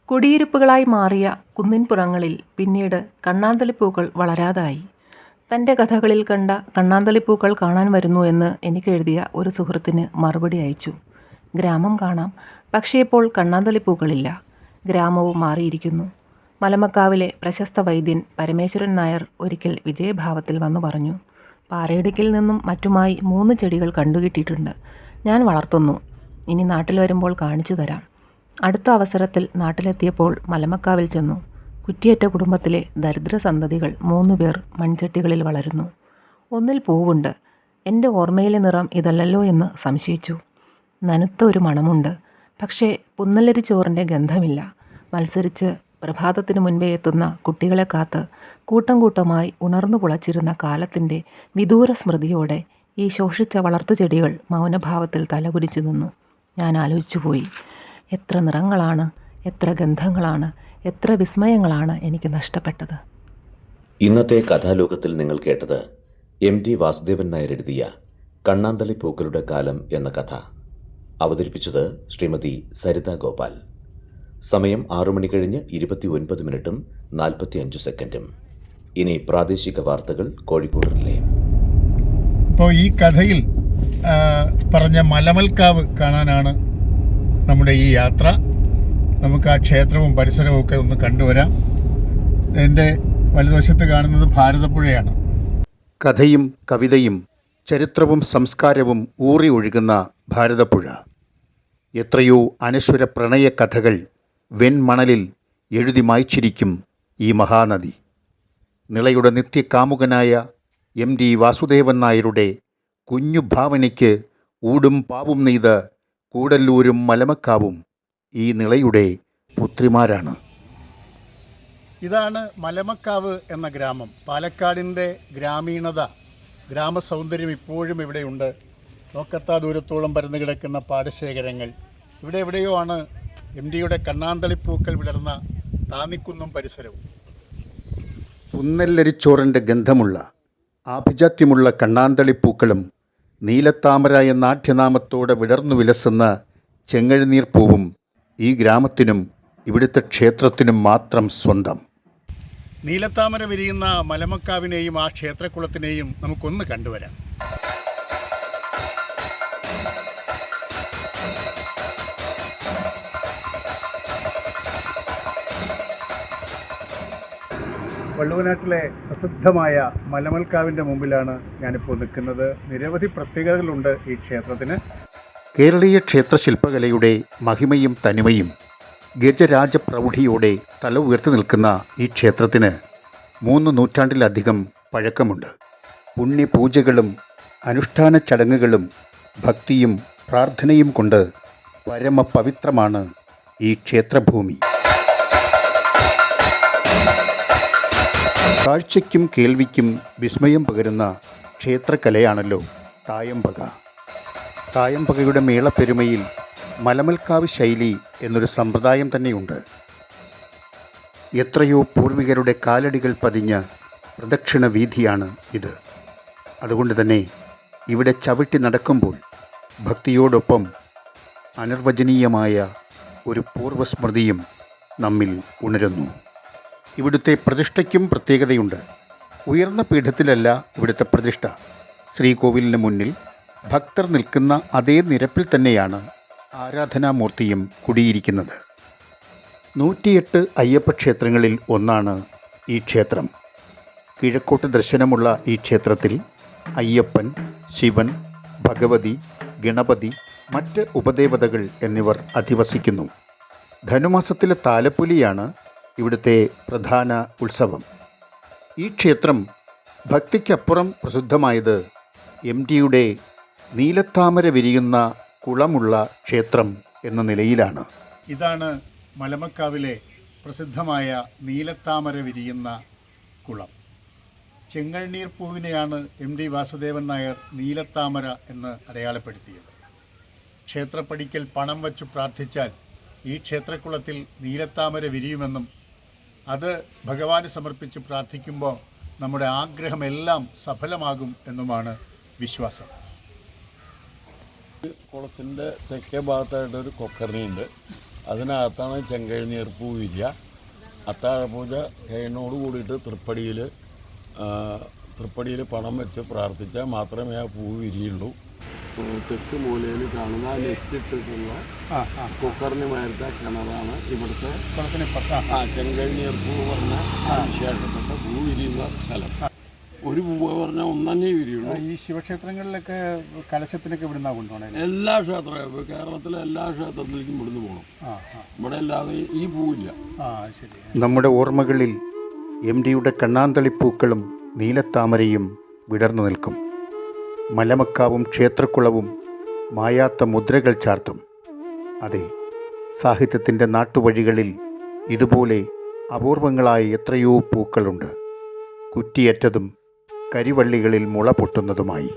കുടിയിരുപ്പുകളായി മാറിയ കുന്നിൻപുറങ്ങളിൽ പിന്നീട് കണ്ണാന്തളിപ്പൂക്കൾ വളരാതായി. തൻ്റെ കഥകളിൽ കണ്ട കണ്ണാന്തളിപ്പൂക്കൾ കാണാൻ വരുന്നു എന്ന് എനിക്കെഴുതിയ ഒരു സുഹൃത്തിന് മറുപടി അയച്ചു. ഗ്രാമം കാണാം, പക്ഷേ ഇപ്പോൾ കണ്ണാന്തളിപ്പൂക്കളില്ല. ഗ്രാമവും മാറിയിരിക്കുന്നു. മലമക്കാവിലെ പ്രശസ്ത വൈദ്യൻ പരമേശ്വരൻ നായർ ഒരിക്കൽ വിജയഭാവത്തിൽ വന്നു പറഞ്ഞു, പാറയിടുക്കിൽ നിന്നും മറ്റുമായി 3 ചെടികൾ കണ്ടുകിട്ടിയിട്ടുണ്ട്. ഞാൻ വളർത്തുന്നു. ഇനി നാട്ടിൽ വരുമ്പോൾ കാണിച്ചു തരാം. അടുത്ത അവസരത്തിൽ നാട്ടിലെത്തിയപ്പോൾ മലമക്കാവിൽ ചെന്നു. കുറ്റിയേറ്റ കുടുംബത്തിലെ ദരിദ്ര സന്തതികൾ 3 പേർ മൺചട്ടികളിൽ വളരുന്നു. ഒന്നിൽ പൂവുണ്ട്. എൻ്റെ ഓർമ്മയിലെ നിറം ഇതല്ലല്ലോ എന്ന് സംശയിച്ചു. നനുത്ത ഒരു മണമുണ്ട്, പക്ഷേ പുന്നല്ലരി ചോറിൻ്റെ ഗന്ധമില്ല. മത്സരിച്ച് പ്രഭാതത്തിനു മുൻപേ എത്തുന്ന കുട്ടികളെ കാത്ത് കൂട്ടം കൂട്ടമായി ഉണർന്നു പുളച്ചിരുന്ന കാലത്തിൻ്റെ വിദൂര സ്മൃതിയോടെ ഈ ശോഷിച്ച വളർത്തുചെടികൾ മൗനഭാവത്തിൽ തലകുനിച്ചു നിന്നു. ഞാൻ ആലോചിച്ചുപോയി, എത്ര നിറങ്ങളാണ്, എത്ര ഗന്ധങ്ങളാണ്, എത്ര വിസ്മയങ്ങളാണ് എനിക്ക് നഷ്ടപ്പെട്ടത്. ഇന്നത്തെ കഥാലോകത്തിൽ നിങ്ങൾ കേട്ടത് MT വാസുദേവൻ നായർ എഴുതിയ കണ്ണാന്തളിപ്പൂക്കളുടെ കാലം എന്ന കഥ. അവതരിപ്പിച്ചത് ശ്രീമതി സരിത ഗോപാൽ. സമയം 6 മണി കഴിഞ്ഞ് 29 മിനിറ്റും 45 സെക്കൻഡും. ഇനി പ്രാദേശിക വാർത്തകൾ കോഴിക്കോട് റിലേ. ഇപ്പോൾ ഈ കഥയിൽ പറഞ്ഞ മലമൽക്കാവ് കാണാനാണ് നമ്മുടെ ഈ യാത്ര. നമുക്ക് ആ ക്ഷേത്രവും പരിസരവും ഒക്കെ ഒന്ന് കണ്ടുവരാം. എൻ്റെ വലതുവശത്ത് കാണുന്നത് ഭാരതപ്പുഴയാണ്. കഥയും കവിതയും ചരിത്രവും സംസ്കാരവും ഊറി ഒഴുകുന്ന ഭാരതപ്പുഴ. എത്രയോ അനശ്വര പ്രണയ കഥകൾ വെൺമണലിൽ എഴുതി മായ്ച്ചിരിക്കും ഈ മഹാനദി. നിളയുടെ നിത്യകാമുകനായ MT വാസുദേവൻ നായരുടെ കുഞ്ഞു ഭാവനയ്ക്ക് ഊടും പാവും നെയ്ത കൂടല്ലൂരും മലമക്കാവും ഈ നിളയുടെ പുത്രിമാരാണ്. ഇതാണ് മലമക്കാവ് എന്ന ഗ്രാമം. പാലക്കാടിൻ്റെ ഗ്രാമീണത, ഗ്രാമസൗന്ദര്യം ഇപ്പോഴും ഇവിടെയുണ്ട്. നോക്കത്താ ദൂരത്തോളം പരന്നു കിടക്കുന്ന പാടശേഖരങ്ങൾ. ഇവിടെ എവിടെയോ ആണ് MTയുടെ കണ്ണാന്തളിപ്പൂക്കൾ വിടർന്ന താന്നിക്കുന്നും പരിസരവും. പുന്നല്ലരിച്ചോറിൻ്റെ ഗന്ധമുള്ള ആഭിജാത്യമുള്ള കണ്ണാന്തളിപ്പൂക്കളും നീലത്താമര എന്ന ആഢ്യനാമത്തോടെ വിടർന്നു വിലസുന്ന ചെങ്ങഴുനീർപ്പൂവും ഈ ഗ്രാമത്തിനും ഇവിടുത്തെ ക്ഷേത്രത്തിനും മാത്രം സ്വന്തം. നീലത്താമര വിരിയുന്ന മലമക്കാവിനെയും ആ ക്ഷേത്രക്കുളത്തിനെയും നമുക്കൊന്ന് കണ്ടുവരാം. വള്ളുവനാട്ടിലെ പ്രസിദ്ധമായ മലമൽക്കാവിൻ്റെ മുമ്പിലാണ് ഞാനിപ്പോൾ നിൽക്കുന്നത്. നിരവധി പ്രത്യേകതകളുണ്ട് ഈ ക്ഷേത്രത്തിന്. കേരളീയ ക്ഷേത്രശില്പകലയുടെ മഹിമയും തനിമയും ഗജരാജപ്രൗഢിയോടെ തല ഉയർത്തി നിൽക്കുന്ന ഈ ക്ഷേത്രത്തിന് 3 നൂറ്റാണ്ടിലധികം പഴക്കമുണ്ട്. പുണ്യപൂജകളും അനുഷ്ഠാന ചടങ്ങുകളും ഭക്തിയും പ്രാർത്ഥനയും കൊണ്ട് പരമപവിത്രമാണ് ഈ ക്ഷേത്രഭൂമി. കാഴ്ചയ്ക്കും കേൾവിക്കും വിസ്മയം പകരുന്ന ക്ഷേത്രകലയാണല്ലോ തായമ്പക. തായമ്പകയുടെ മേളപ്പെരുമയിൽ മലമൽക്കാവ് ശൈലി എന്നൊരു സമ്പ്രദായം തന്നെയുണ്ട്. എത്രയോ പൂർവികരുടെ കാലടികൾ പതിഞ്ഞ പ്രദക്ഷിണ വീഥിയാണ് ഇത്. അതുകൊണ്ട് തന്നെ ഇവിടെ ചവിട്ടി നടക്കുമ്പോൾ ഭക്തിയോടൊപ്പം അനിർവചനീയമായ ഒരു പൂർവ്വസ്മൃതിയും നമ്മിൽ ഉണരുന്നു. ഇവിടുത്തെ പ്രതിഷ്ഠയ്ക്കും പ്രത്യേകതയുണ്ട്. ഉയർന്ന പീഠത്തിലല്ല ഇവിടുത്തെ പ്രതിഷ്ഠ. ശ്രീകോവിലിന് മുന്നിൽ ഭക്തർ നിൽക്കുന്ന അതേ നിരപ്പിൽ തന്നെയാണ് ആരാധനാമൂർത്തിയും കുടിയിരിക്കുന്നത്. 108 അയ്യപ്പ ക്ഷേത്രങ്ങളിൽ ഒന്നാണ് ഈ ക്ഷേത്രം. കിഴക്കോട്ട് ദർശനമുള്ള ഈ ക്ഷേത്രത്തിൽ അയ്യപ്പൻ, ശിവൻ, ഭഗവതി, ഗണപതി, മറ്റ് ഉപദേവതകൾ എന്നിവർ അധിവസിക്കുന്നു. ധനുമാസത്തിലെ താലപ്പൊലിയാണ് ഇവിടുത്തെ പ്രധാന ഉത്സവം. ഈ ക്ഷേത്രം ഭക്തിക്കപ്പുറം പ്രസിദ്ധമായത് MTയുടെ നീലത്താമര വിരിയുന്ന കുളമുള്ള ക്ഷേത്രം എന്ന നിലയിലാണ്. ഇതാണ് മലമക്കാവിലെ പ്രസിദ്ധമായ നീലത്താമര വിരിയുന്ന കുളം. ചെങ്ങഴുനീർ പൂവിനെയാണ് MT വാസുദേവൻ നായർ നീലത്താമര എന്ന് അടയാളപ്പെടുത്തിയത്. ക്ഷേത്രപ്പടിക്കൽ പണം വച്ചു പ്രാർത്ഥിച്ചാൽ ഈ ക്ഷേത്രക്കുളത്തിൽ നീലത്താമര വിരിയുമെന്നും അത് ഭഗവാന് സമർപ്പിച്ച് പ്രാർത്ഥിക്കുമ്പോൾ നമ്മുടെ ആഗ്രഹമെല്ലാം സഫലമാകും എന്നുമാണ് വിശ്വാസം. കുളത്തിൻ്റെ തെക്കേ ഭാഗത്തായിട്ടൊരു കൊക്കർണിയുണ്ട്. അതിനകത്താണ് ചെങ്കഴുനീർ പൂ വിരിയുക. അത്താഴപൂജ കഴിയുന്നതോട് കൂടിയിട്ട് തൃപ്പടിയിൽ പണം വെച്ച് പ്രാർത്ഥിച്ചാൽ മാത്രമേ ആ പൂ വിരിയുള്ളൂ. തെക്ക് മൂലയിൽ കാണുന്ന നെറ്റിട്ടിട്ടുള്ള കുക്കറിന് മേലത്തെ കിണറാണ് ഇവിടുത്തെ ചെങ്കഴുനീർ പൂ പറഞ്ഞ വിശേഷപ്പെട്ട പൂ വിരിയുന്ന സ്ഥലം. ഒരു പൂവ് പറഞ്ഞാൽ ഒന്നേ വിരിയുള്ളൂ. ഈ ശിവക്ഷേത്രങ്ങളിലൊക്കെ കലശത്തിനൊക്കെ ഇവിടുന്ന് കൊണ്ടുപോകണം. എല്ലാ ക്ഷേത്രവും കേരളത്തിലെ എല്ലാ ക്ഷേത്രത്തിലേക്കും ഇവിടുന്ന് പോകണം. ഇവിടെ അല്ലാതെ ഈ പൂവില്ല. ശരി. നമ്മുടെ ഓർമ്മകളിൽ MDയുടെ കണ്ണാന്തളിപ്പൂക്കളും നീലത്താമരയും വിടർന്നു നിൽക്കും. മലമക്കാവും ക്ഷേത്രക്കുളവും മായാത്ത മുദ്രകൾ ചാർത്തും. അതെ, സാഹിത്യത്തിൻ്റെ നാട്ടുവഴികളിൽ ഇതുപോലെ അപൂർവങ്ങളായ എത്രയോ പൂക്കളുണ്ട്. കുറ്റിയറ്റതും കരിവള്ളികളിൽ മുള പൊട്ടുന്നതുമായി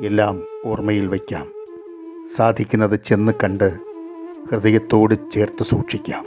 എല്ലാം ഓർമ്മയിൽ വയ്ക്കാം. സാധിക്കുന്നത് ചെന്ന് കണ്ട് ഹൃദയത്തോട് ചേർത്ത് സൂക്ഷിക്കാം.